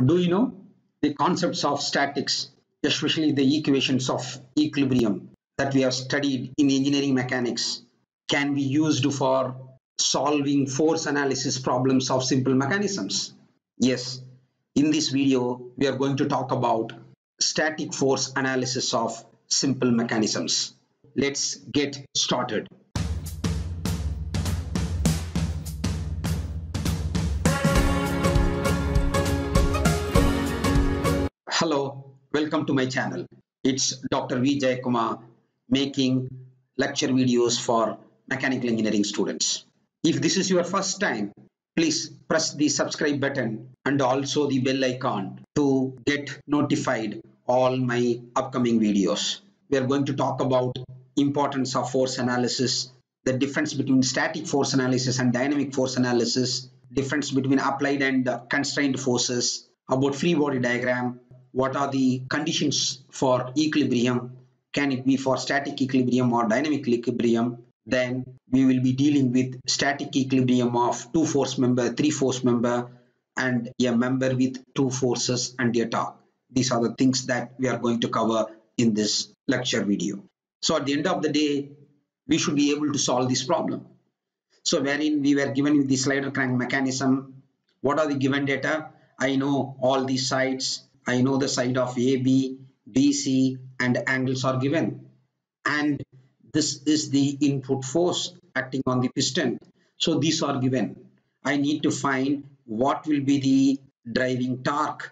Do you know the concepts of statics, especially the equations of equilibrium that we have studied in engineering mechanics, can be used for solving force analysis problems of simple mechanisms? Yes, in this video, we are going to talk about static force analysis of simple mechanisms. Let's get started. Hello, welcome to my channel. It's Dr. V. Jayakumar making lecture videos for mechanical engineering students. If this is your first time, please press the subscribe button and also the bell icon to get notified all my upcoming videos. We are going to talk about importance of force analysis, the difference between static force analysis and dynamic force analysis, difference between applied and constrained forces, about free body diagram, what are the conditions for equilibrium, can it be for static equilibrium or dynamic equilibrium. Then we will be dealing with static equilibrium of two force member, three force member, and a member with two forces and a torque. These are the things that we are going to cover in this lecture video. So at the end of the day, we should be able to solve this problem. So wherein we were given with the slider crank mechanism, what are the given data? I know all these sides. I know the side of AB, BC, and angles are given. And this is the input force acting on the piston. So these are given. I need to find what will be the driving torque.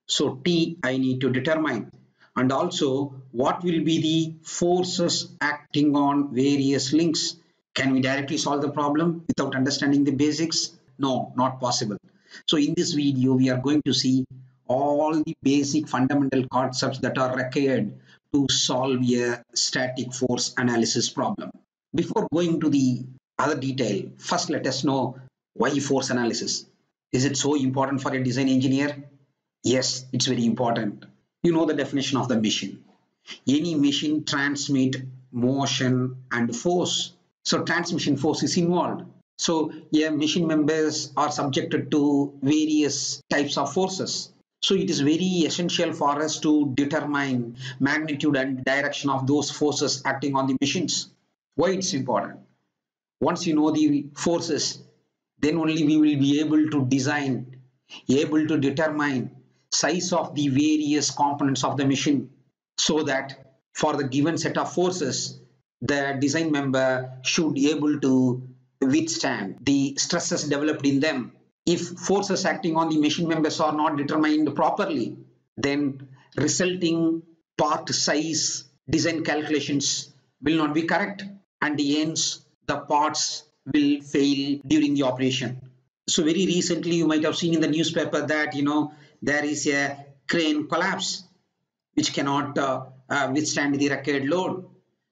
So T I need to determine. And also what will be the forces acting on various links. Can we directly solve the problem without understanding the basics? No, not possible. So in this video, we are going to see all the basic fundamental concepts that are required to solve a static force analysis problem. Before going to the other detail, first let us know why force analysis. Is it so important for a design engineer? Yes, it's very important. You know the definition of the machine. Any machine transmit motion and force. So transmission force is involved. So yeah, machine members are subjected to various types of forces. So it is very essential for us to determine magnitude and direction of those forces acting on the machines. Why it's important? Once you know the forces, then only we will be able to design, able to determine size of the various components of the machine, so that for the given set of forces, the design member should be able to withstand the stresses developed in them. If forces acting on the machine members are not determined properly, then resulting part size design calculations will not be correct, and hence the parts will fail during the operation. So very recently you might have seen in the newspaper that there is a crane collapse which cannot withstand the required load.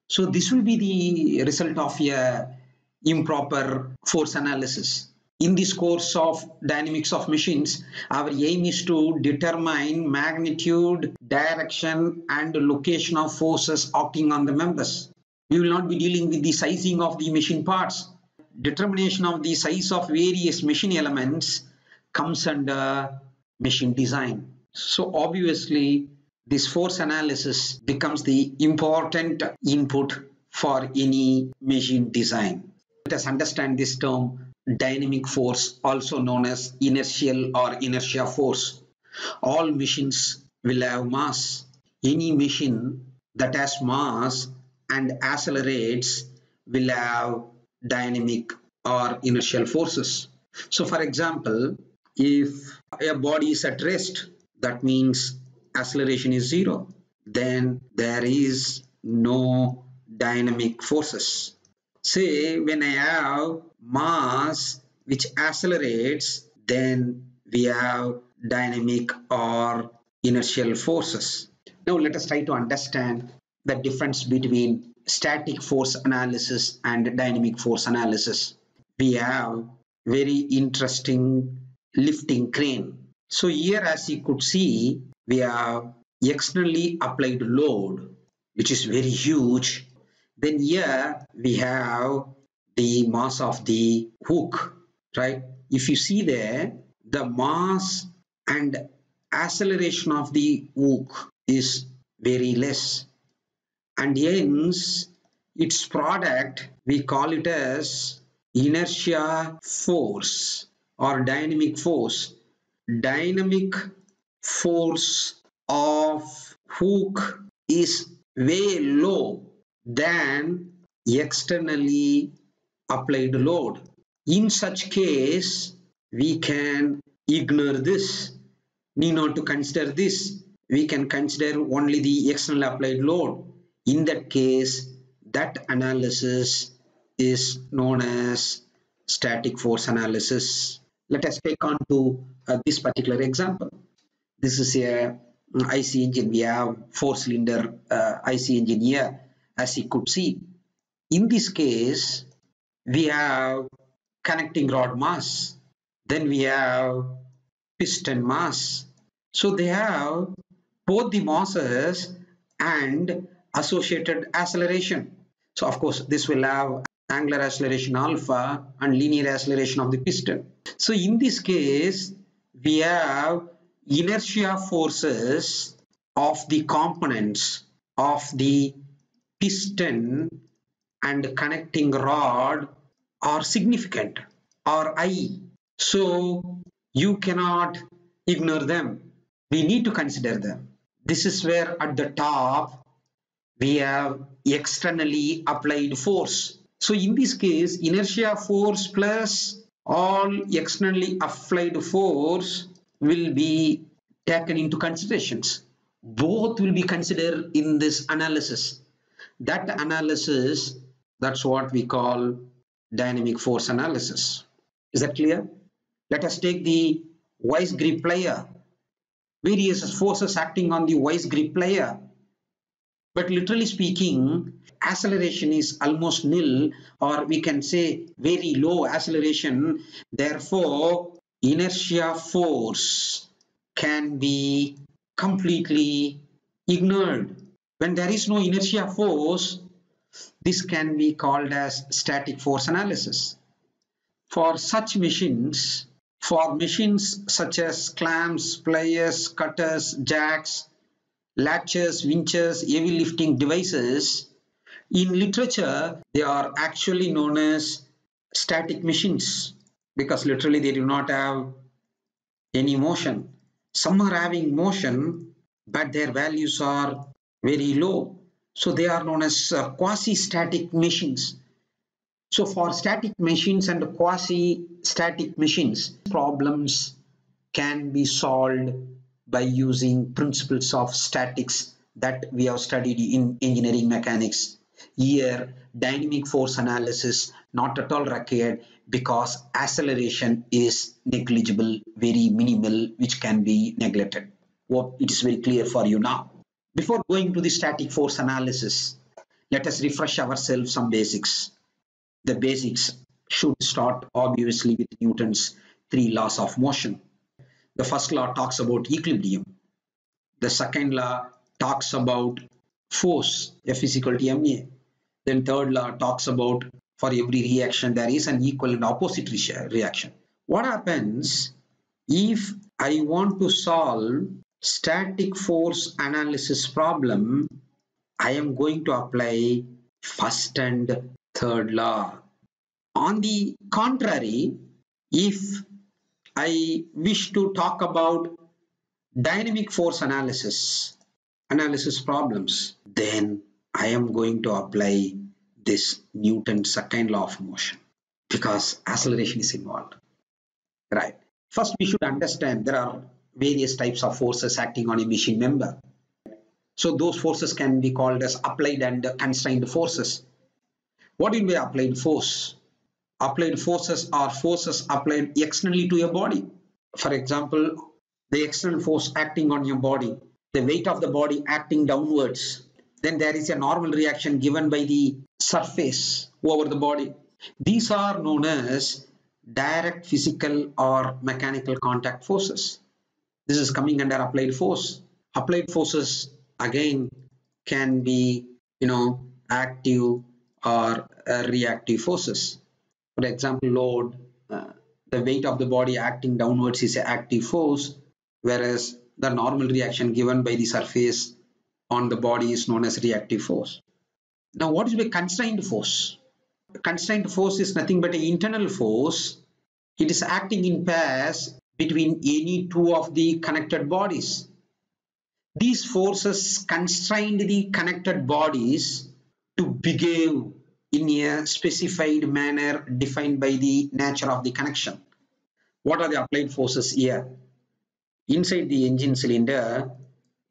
So this will be the result of a improper force analysis. In this course of dynamics of machines, our aim is to determine magnitude, direction, and location of forces acting on the members. We will not be dealing with the sizing of the machine parts. Determination of the size of various machine elements comes under machine design. So obviously, this force analysis becomes the important input for any machine design. Let us understand this term dynamic force, also known as inertial or inertia force. All machines will have mass. Any machine that has mass and accelerates will have dynamic or inertial forces. So for example, if a body is at rest, that means acceleration is zero. Then there is no dynamic forces. Say when I have mass which accelerates, then we have dynamic or inertial forces. Now let us try to understand the difference between static force analysis and dynamic force analysis. We have very interesting lifting crane. So here, as you could see, we have externally applied load which is very huge. Then here we have the mass of the hook, right? If you see there, the mass and acceleration of the hook is very less, and hence its product we call it as inertia force or dynamic force. Dynamic force of hook is way low than externally applied load. In such case, we can ignore this, need not to consider this. We can consider only the external applied load. In that case, that analysis is known as static force analysis. Let us take on to this particular example. This is a IC engine. We have 4-cylinder IC engine here, as you could see. In this case, we have connecting rod mass, then we have piston mass. So they have both the masses and associated acceleration. So of course this will have angular acceleration alpha and linear acceleration of the piston. So in this case we have inertia forces of the components of the piston and connecting rod are significant or high. So you cannot ignore them. We need to consider them. This is where at the top we have externally applied force. So in this case, inertia force plus all externally applied force will be taken into considerations. Both will be considered in this analysis. That analysis, that's what we call dynamic force analysis. Is that clear? Let us take the vice grip player. Various forces acting on the vice grip player. But literally speaking, acceleration is almost nil, or we can say very low acceleration. Therefore, inertia force can be completely ignored. When there is no inertia force, this can be called as static force analysis. For such machines, for machines such as clamps, pliers, cutters, jacks, latches, winches, heavy lifting devices, in literature they are actually known as static machines because literally they do not have any motion. Some are having motion, but their values are very low. So they are known as quasi-static machines. So for static machines and quasi-static machines, problems can be solved by using principles of statics that we have studied in engineering mechanics. Here, dynamic force analysis not at all required because acceleration is negligible, very minimal, which can be neglected. Hope it is very clear for you now. Before going to the static force analysis, let us refresh ourselves some basics. The basics should start obviously with Newton's 3 laws of motion. The first law talks about equilibrium. The second law talks about force, F is equal to ma. Then third law talks about for every reaction there is an equal and opposite reaction. What happens if I want to solve static force analysis problem? I am going to apply first and third law. On the contrary, if I wish to talk about dynamic force analysis problems, then I am going to apply this Newton's second law of motion because acceleration is involved. Right. First, we should understand there are various types of forces acting on a machine member. So those forces can be called as applied and constrained forces. What do you mean by applied force? Applied forces are forces applied externally to your body. For example, the external force acting on your body, the weight of the body acting downwards. Then there is a normal reaction given by the surface over the body. These are known as direct physical or mechanical contact forces. This is coming under applied force. Applied forces again can be, active or reactive forces. For example, load, the weight of the body acting downwards is an active force, whereas the normal reaction given by the surface on the body is known as reactive force. Now, what is a constrained force? Constrained force is nothing but an internal force. It is acting in pairs between any two of the connected bodies. These forces constrain the connected bodies to behave in a specified manner defined by the nature of the connection. What are the applied forces here? Inside the engine cylinder,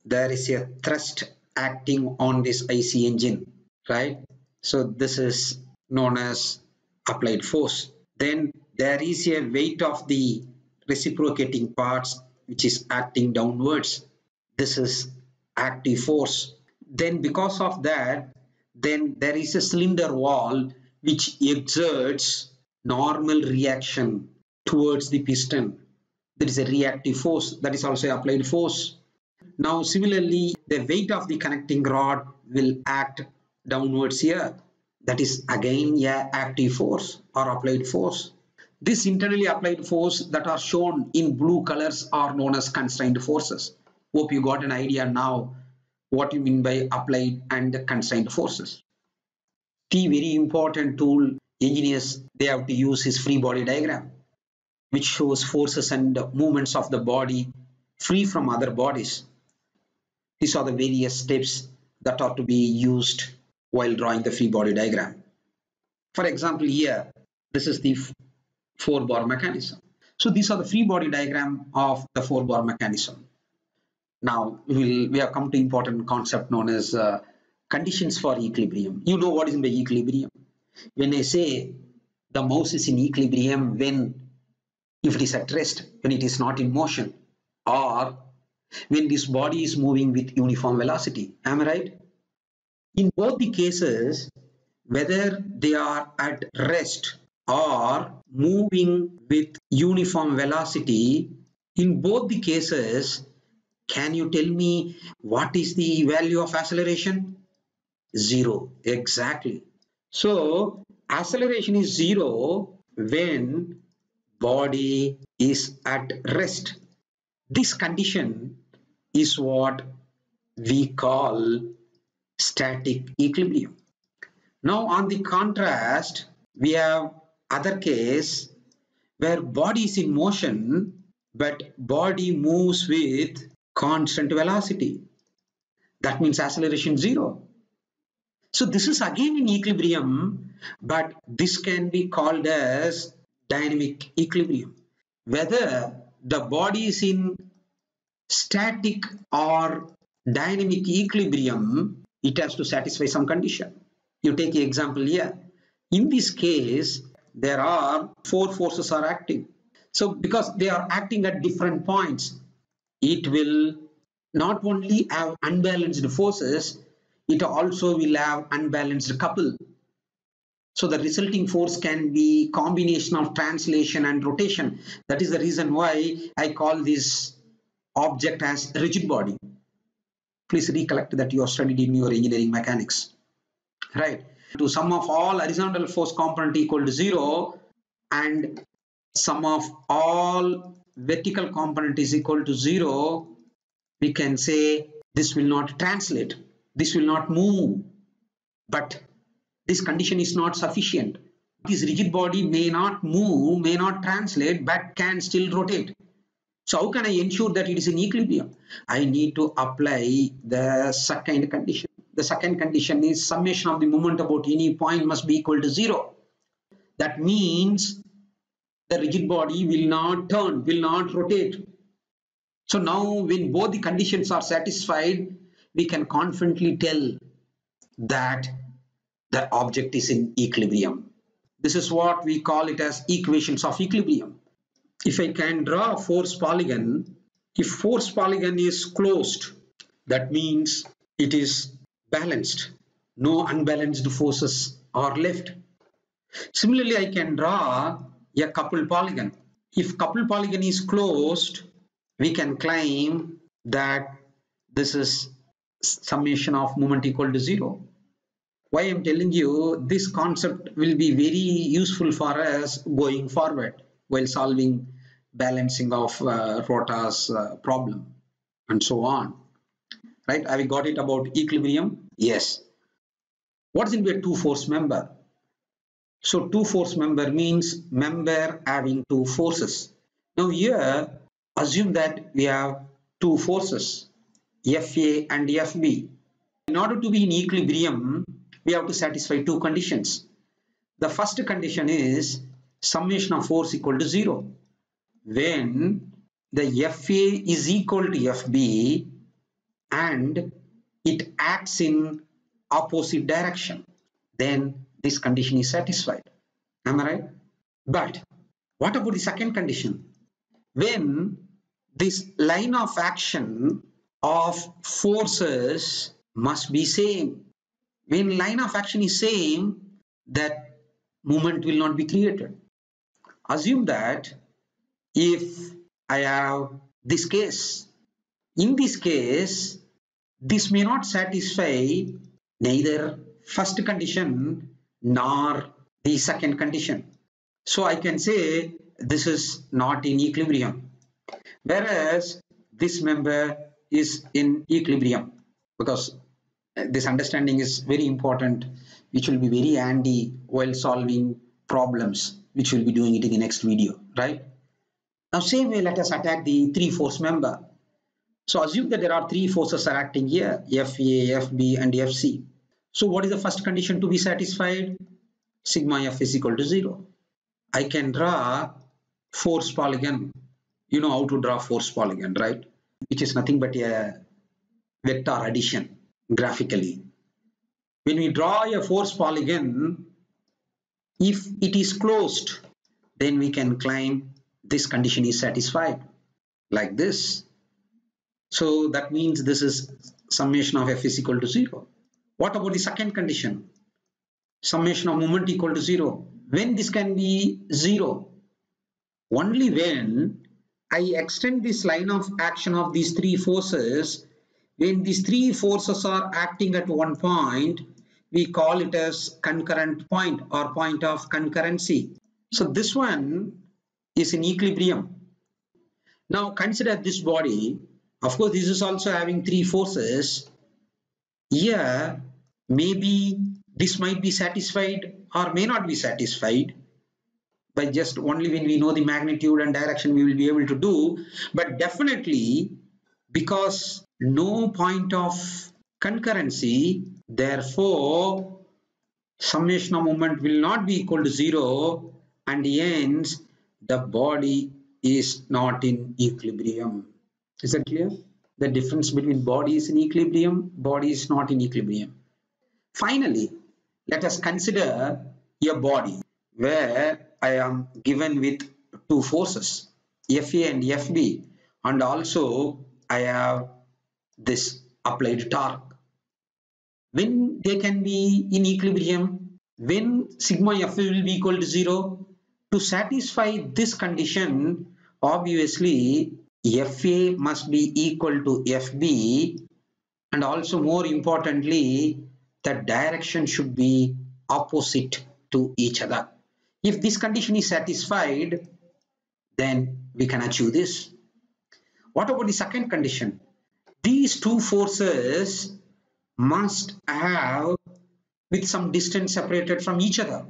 there is a thrust acting on this IC engine, right? So this is known as applied force. Then there is a weight of the reciprocating parts which is acting downwards. This is active force. Then because of that, then there is a cylinder wall which exerts normal reaction towards the piston. There is a reactive force, that is also applied force. Now similarly, the weight of the connecting rod will act downwards here. That is again a active force or applied force. This internally applied force that are shown in blue colors are known as constrained forces. Hope you got an idea now what you mean by applied and constrained forces. The very important tool engineers they have to use is free body diagram, which shows forces and movements of the body free from other bodies. These are the various steps that are to be used while drawing the free body diagram. For example, here, this is the 4-bar mechanism. So these are the free body diagram of the 4-bar mechanism. Now we have come to important concept known as conditions for equilibrium. You know what is the equilibrium. When I say the mouse is in equilibrium if it is at rest, when it is not in motion, or when this body is moving with uniform velocity. Am I right? In both the cases, whether they are at rest or moving with uniform velocity, in both the cases, can you tell me what is the value of acceleration? 0. Exactly. So acceleration is 0 when body is at rest. This condition is what we call static equilibrium. Now on the contrast, we have other case where body is in motion but body moves with constant velocity. That means acceleration 0. So this is again in equilibrium, but this can be called as dynamic equilibrium. Whether the body is in static or dynamic equilibrium, it has to satisfy some condition. You take the example here. In this case, there are 4 forces are acting. So because they are acting at different points, it will not only have unbalanced forces, it also will have unbalanced couple. So the resulting force can be combination of translation and rotation. That is the reason why I call this object as rigid body. Please recollect that you have studied in your engineering mechanics. Right. To sum of all horizontal force component equal to 0 and sum of all vertical component is equal to 0, we can say this will not translate, this will not move, but this condition is not sufficient. This rigid body may not move, may not translate, but can still rotate. So how can I ensure that it is in equilibrium? I need to apply the second condition. The second condition is summation of the moment about any point must be equal to 0. That means the rigid body will not turn, will not rotate. So now when both the conditions are satisfied, we can confidently tell that the object is in equilibrium. This is what we call it as equations of equilibrium. If I can draw a force polygon, if force polygon is closed, that means it is balanced. No unbalanced forces are left. Similarly, I can draw a coupled polygon. If coupled polygon is closed, we can claim that this is summation of moment equal to 0. Why I am telling you this concept will be very useful for us going forward while solving balancing of rotors problem. and so on. Right? Have you got it about equilibrium? Yes. What is in a two-force member? So two-force member means member having two forces. Now here, assume that we have two forces, Fa and Fb. In order to be in equilibrium, we have to satisfy two conditions. The first condition is summation of force equal to 0. When the Fa is equal to Fb and it acts in opposite direction, then this condition is satisfied. Am I right? But what about the second condition? When this line of action of forces must be same. When line of action is same, that movement will not be created. Assume that if I have this case, in this case, this may not satisfy neither first condition nor the second condition. So I can say this is not in equilibrium, whereas this member is in equilibrium, because this understanding is very important, which will be very handy while solving problems, which we'll be doing it in the next video, right? Now same way, let us attack the three-force member. So assume that there are three forces are acting here, Fa, Fb and Fc. So what is the first condition to be satisfied? Sigma F is equal to 0. I can draw force polygon. You know how to draw force polygon, right? Which is nothing but a vector addition graphically. When we draw a force polygon, if it is closed, then we can claim this condition is satisfied, like this. So that means this is summation of F is equal to 0. What about the second condition? Summation of moment equal to 0. When this can be 0? Only when I extend this line of action of these three forces. When these three forces are acting at one point, we call it as concurrent point or point of concurrency. So this one is in equilibrium. Now consider this body. Of course, this is also having three forces. Here, maybe this might be satisfied or may not be satisfied. By just only when we know the magnitude and direction we will be able to do, but definitely because no point of concurrency, therefore summation of moment will not be equal to 0, and hence the body is not in equilibrium. Is that clear? The difference between body is in equilibrium, body is not in equilibrium. Finally, let us consider a body where I am given with two forces, Fa and Fb, and also I have this applied torque. When they can be in equilibrium, when sigma F will be equal to 0, to satisfy this condition, obviously Fa must be equal to Fb, and also more importantly, the direction should be opposite to each other. If this condition is satisfied, then we can achieve this. What about the second condition? These two forces must have with some distance separated from each other.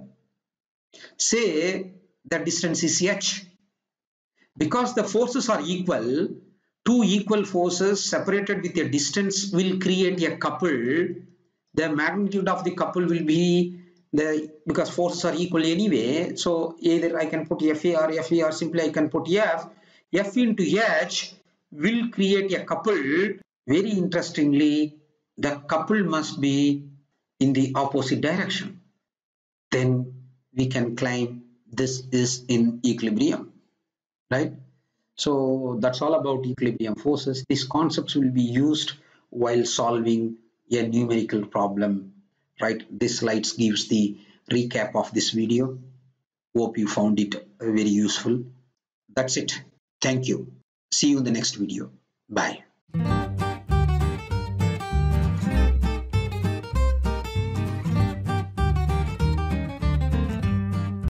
Say the distance is h. Because the forces are equal, two equal forces separated with a distance will create a couple. The magnitude of the couple will be because forces are equal anyway, so either I can put Fa or Fe, or simply I can put F. F into H will create a couple. Very interestingly, the couple must be in the opposite direction. Then we can claim this is in equilibrium, right? So that's all about equilibrium forces. These concepts will be used while solving a numerical problem. Right, this slides gives the recap of this video. Hope you found it very useful. That's it. Thank you. See you in the next video. Bye.